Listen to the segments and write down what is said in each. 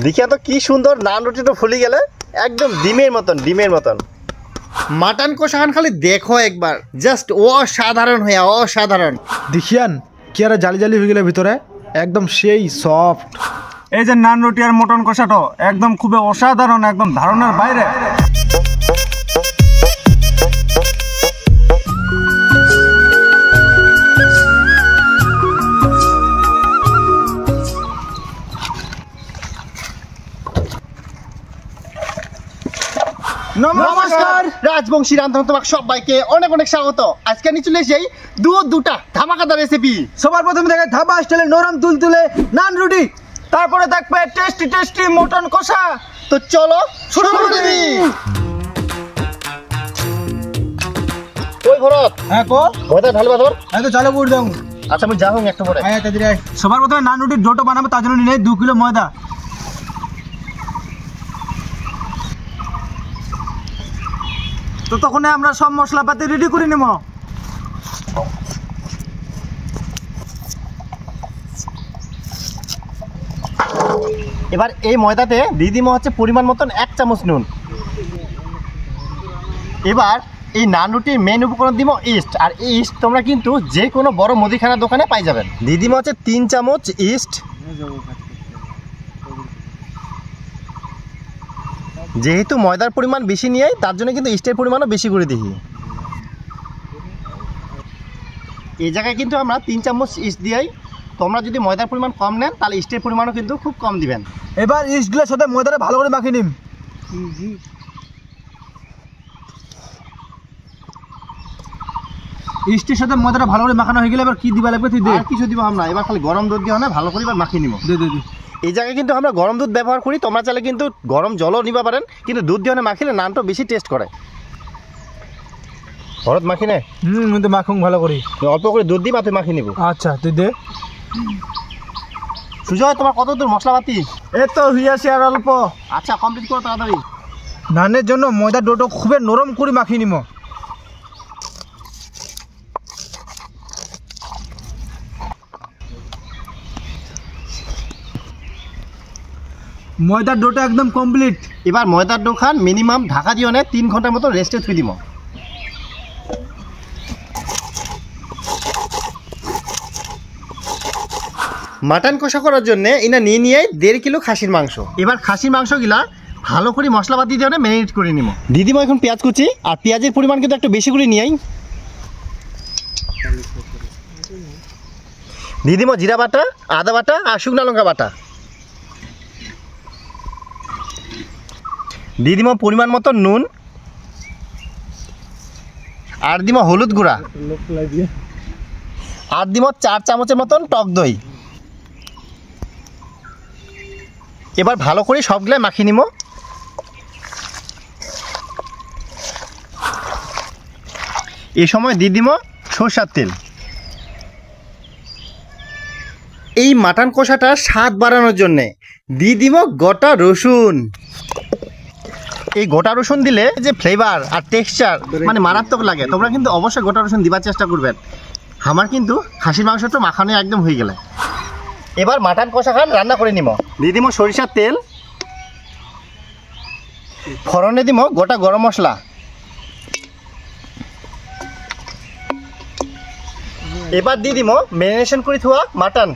দেখিয়া তো কি সুন্দর, নান রুটি তো ফুলি গেলে একদম ডিমের মতন। মাটন কষাখান খালি দেখো একবার, জাস্ট অসাধারণ হইয়া অসাধারণ। দেখিয়ান কি আর জালি জালি হয়ে গেলে ভিতরে একদম সেই সফট। এই যে নান রুটি আর মটন কষাটো একদম খুবই অসাধারণ, একদম ধারণার বাইরে। নমস্কার, রাজবংশী রান্ধন তোমাকে সবাইকে অনেক অনেক স্বাগত। আজকে আমি চলে এসেছি দুটা ধামাকাদার রেসিপি। সবার প্রথমে দেখে ধাবা স্টাইলে নরম তুলতুলে নান রুটি, তারপরে দেখবে টেস্টি মটন কষা। তো চলো শুরু করে দিই। ওই ভরত, হ্যাঁ কো ময়দা ঢালবা তোর? আমি তো চালু করে দাও। আচ্ছা আমি যাবো একটু পরে। হ্যাঁ তাড়াতাড়ি আয়। সবার প্রথমে নান রুটির ডোটা বানাবো, তার জন্য নিলে 2 কিলো ময়দা। তো তখন আমরা সব মশলাপাতি রেডি করে নেব। এবার এই ময়দাতে দিয়ে দিব হচ্ছে পরিমাণ মতন 1 চামচ নুন। এবার এই নান রুটির মেন উপকরণ দিব ইস্ট, আর এই ইস্ট তোমরা কিন্তু যে কোনো বড় মুদিখানার দোকানে পাই যাবেন। দিয়ে দিব হচ্ছে 3 চামচ ইস্ট। যেহেতু ময়দার পরিমাণ বেশি নিয়ে তার জন্য কিন্তু ইস্টের পরিমাণও বেশি করে দিই। এই জায়গায় কিন্তু আমরা 3 চামচ ইস্ট দিই। তোমরা যদি ময়দার পরিমাণ কম নেন তাহলে ইস্টের পরিমাণও কিন্তু খুব কম দিবেন। এবার ইস্টগুলোর সাথে ময়দাটা ভালো করে মাখিয়ে নিন। ইস্টের সাথে ময়দাটা ভালো করে মাখানো হয়ে গেলে এবার কি দিবা লাগবে তুই দে। আর কিছু দিব আমরা, এবার খালি গরম দুধ দিয়ে না ভালো করে এবার মাখিয়ে নিব। দে। এই জায়গায় কিন্তু আমরা গরম দুধ ব্যবহার করি, তোমরা চাইলে কিন্তু গরম জলও নিতে পারেন, কিন্তু দুধ দিয়ে মাখিলে নানটা বেশি টেস্ট করে। ভরত মাখি নে। তো মাখুন ভালো করে, অল্প করে দুধ দিবা, তুই মাখিয়ে নিব। আচ্ছা তুই দে। সুজয় তোমার কত দূর মশলাপাতি? এই তো হইয়াছে আর অল্প। আচ্ছা কমপ্লিট করো তাড়াতাড়ি। নানের জন্য ময়দার ডোটো খুবই নরম করে মাখিয়ে নিব। ময়দার ডোটা একদম কমপ্লিট। এবার ময়দার ডো খান মিনিমাম ঢাকা দিয়ে 3 ঘন্টার মতো রেস্টে থুই দিব। মাটন কষা করার জন্য এনা নিয়ে 1.5 কিলো খাসির মাংস। এবার খাসির মাংসগুলা ভালো করে মশলাপাতি দিয়ে ম্যারিনেট করে নিব। দিদিমা এখন পেঁয়াজ কুচি, আর পেঁয়াজের পরিমাণ কিন্তু একটু বেশি করে নিই। দিদিমা জিরা বাটা, আদা বাটা আর শুকনো লঙ্কা বাটা। দিয়ে দিব পরিমাণ মতো নুন, আর দিব হলুদ গুঁড়া, আর দিব 4 চামচের মতন টক দই। এবার ভালো করে সবগুলাই মাখিয়ে নিব। এই সময় দিয়ে দিব সরষের তেল। এই মাটন কষাটা স্বাদ বাড়ানোর জন্যে দিয়ে দিব গোটা রসুন। এই গোটা রসুন দিলে যে ফ্লেভার আর টেক্সচার মানে মারাত্মক লাগে। তোমরা কিন্তু অবশ্যই গোটা রসুন দিবার চেষ্টা করবেন। আমার কিন্তু খাসির মাংসটা মাখানো একদম হয়ে গেলে এবার মাটন কষা খান রান্না করে নিব। দিয়ে দিব সরিষার তেল, ফোড়নে দিব গোটা গরম মশলা, এবার দিয়ে দিব ম্যারিনেশন করে থোয়া মাটন।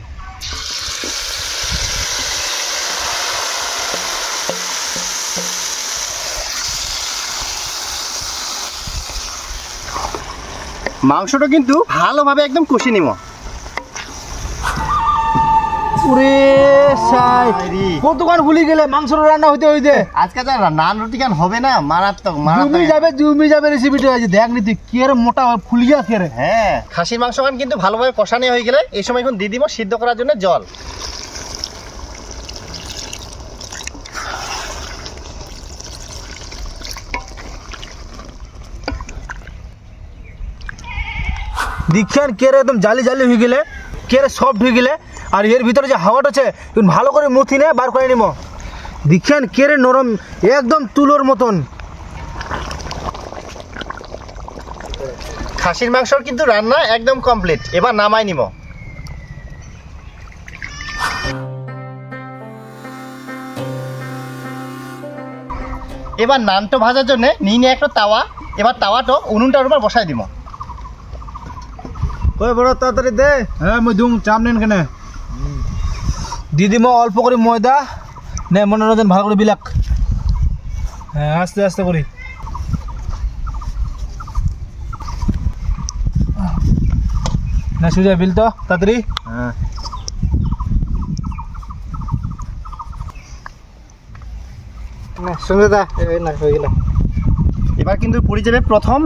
মাংসটা কিন্তু ভালোভাবে একদম কষিয়ে নিব। কতক্ষণ ভুলে গেলে মাংস রান্না হইতে আজকে যা নান রুটি কেন হবে না, মারাত্মক জমি যাবে রেসিপিটা আছে। দেখ নি তুই কি আর মোটা ফুলিয়া খেয়ে। হ্যাঁ, খাসির মাংস খান কিন্তু ভালোভাবে কষানো হয়ে গেলে এই সময় এখন দিয়ে দিব সিদ্ধ করার জন্য জল। দেখছেন কেরে একদম জালি জালি হয়ে গেলে, কেরে সফট হয়ে গেলে, আর এর ভিতরে যে হাওয়াটা আছে ভালো করে মুথি নে বার করে নিব। দেখছেন কেরে নরম একদম তুলোর মতন। খাসির মাংসর কিন্তু রান্না একদম কমপ্লিট। এবার নামাই নিব। এবার নানটো ভাজার জন্য নিয়ে একটা তাওয়া, এবার তাওয়াটো উনুনটার উপর বসাই দিব। ওই বড় তাড়াতাড়ি দে। হ্যাঁ মই দুম চাপ নেন কেন দিদিম অল্প করে ময়দা নে মনোরঞ্জন ভালো করে বিলাক। হ্যাঁ আস্তে আস্তে করি। না সুজা বিল তো তাড়াতাড়ি। হ্যাঁ না শুনে দা না হয়ে গেল। এবার কিন্তু পড়ে যাবে প্রথম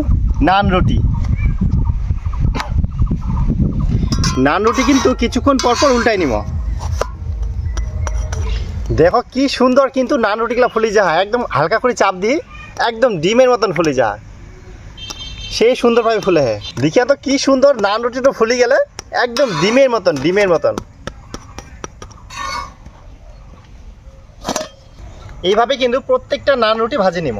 নান রুটি। নান রুটি কিন্তু কিছুক্ষণ পর পর উল্টাই নিব। দেখো কি সুন্দর কিন্তু নান রুটিগুলো ফুলে যায়, একদম হালকা করে চাপ দিয়ে একদম ডিমের মতন ফুলে যায়, সেই সুন্দরভাবে ফুলে। দেখিয়া তো কি সুন্দর নান রুটিটা ফুলে গেলে একদম ডিমের মতন, ডিমের মতন। এইভাবে কিন্তু প্রত্যেকটা নান রুটি ভাজে নিব।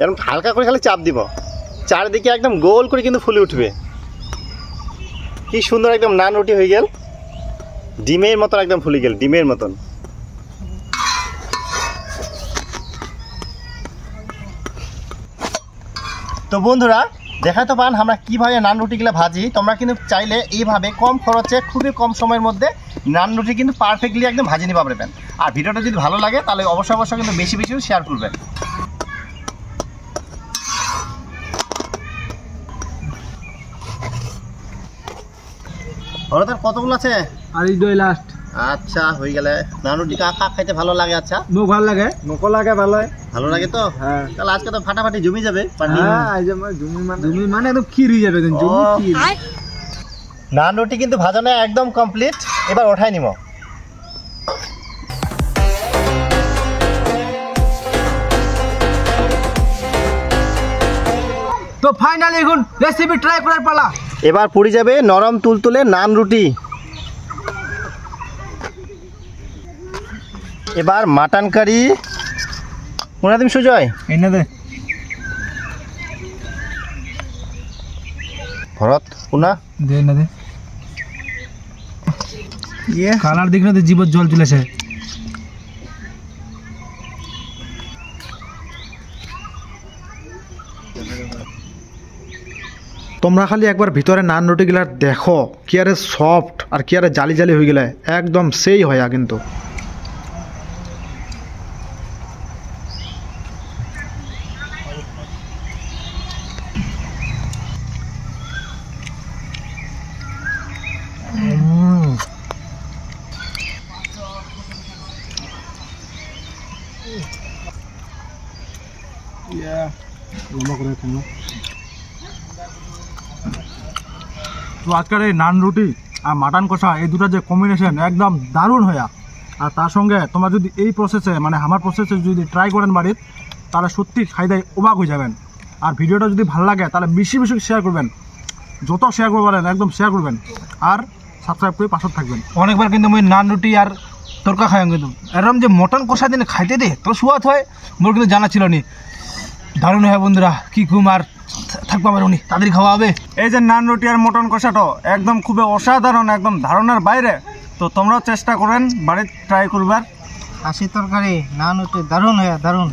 এরকম হালকা করে খালি চাপ দিব, চারিদিকে একদম গোল করে কিন্তু ফুলে উঠবে। কি সুন্দর একদম নান রুটি হয়ে গেল, ডিমের মতন একদম ফুলে গেল, ডিমের মতন। তো বন্ধুরা দেখা তো পান আমরা কীভাবে নান রুটিগুলো ভাজি। তোমরা কিন্তু চাইলে এইভাবে কম খরচে খুবই কম সময়ের মধ্যে নান রুটি কিন্তু পারফেক্টলি একদম ভাজি নিতে পারবেন। আর ভিডিওটা যদি ভালো লাগে তাহলে অবশ্যই কিন্তু বেশি বেশি শেয়ার করবেন। ওরা তার কতগুলো আছে? আর এই দই লাস্ট। আচ্ছা হয়ে গেলে নান রুটি কাকা খাইতে ভালো লাগে? আচ্ছা মুখ ভালো লাগে, মুখও লাগে ভালো। ভালো লাগে তো? হ্যাঁ তাহলে আজকে তো ফাটাফাটি জমি যাবে। জমি মানে একদম ক্ষীর হয়ে যাবে। জমি ক্ষীর। নান রুটি কিন্তু ভাজানো একদম কমপ্লিট, এবার ওঠাই নিব। তো ফাইনালি এখন রেসিপি ট্রাই করার পালা। এবার পড়ে যাবে নরম তুলতুলে নান রুটি। এবার মাটন কারি। মনে তুমি সুজয় এনে দে ভরত উনা দে না দে। কালার দিক না তো জীবত জল চলেছে। তোমরা খালি একবার ভিতরে নান রুটিগুলা দেখো কি আরে সফট আর কি আরে জালি জালি হয়ে গেলে একদম সেই হয় কিন্তু। তো আজকের এই নান রুটি আর মাটন কষা এই দুটা যে কম্বিনেশন একদম দারুণ হইয়া। আর তার সঙ্গে তোমরা যদি এই প্রসেসে মানে আমার প্রসেসে যদি ট্রাই করেন বাড়ির, তাহলে সত্যি খাইদাই অবাক হয়ে যাবেন। আর ভিডিওটা যদি ভালো লাগে তাহলে বেশি বেশি শেয়ার করবেন, যত শেয়ার করতে পারেন একদম শেয়ার করবেন। আর সাবস্ক্রাইব করে পাশে থাকবেন। অনেকবার কিন্তু আমি নান রুটি আর তরকা খাই, কিন্তু এরকম যে মটন কষা দিনে খাইতে দে তো সুয়াদ হয় মোর কিন্তু জানা ছিল নি। দারুণ হয় বন্ধুরা, কি কুমার থাকবা পারুনি তাদের খাওয়া হবে। এই যে নান রুটি আর মটন কষাটো একদম খুবই অসাধারণ, একদম ধারণার বাইরে। তো তোমরাও চেষ্টা করেন বাড়িতে ট্রাই করবার। খাসি তরকারি নান রুটি দারুণ হয়, দারুণ।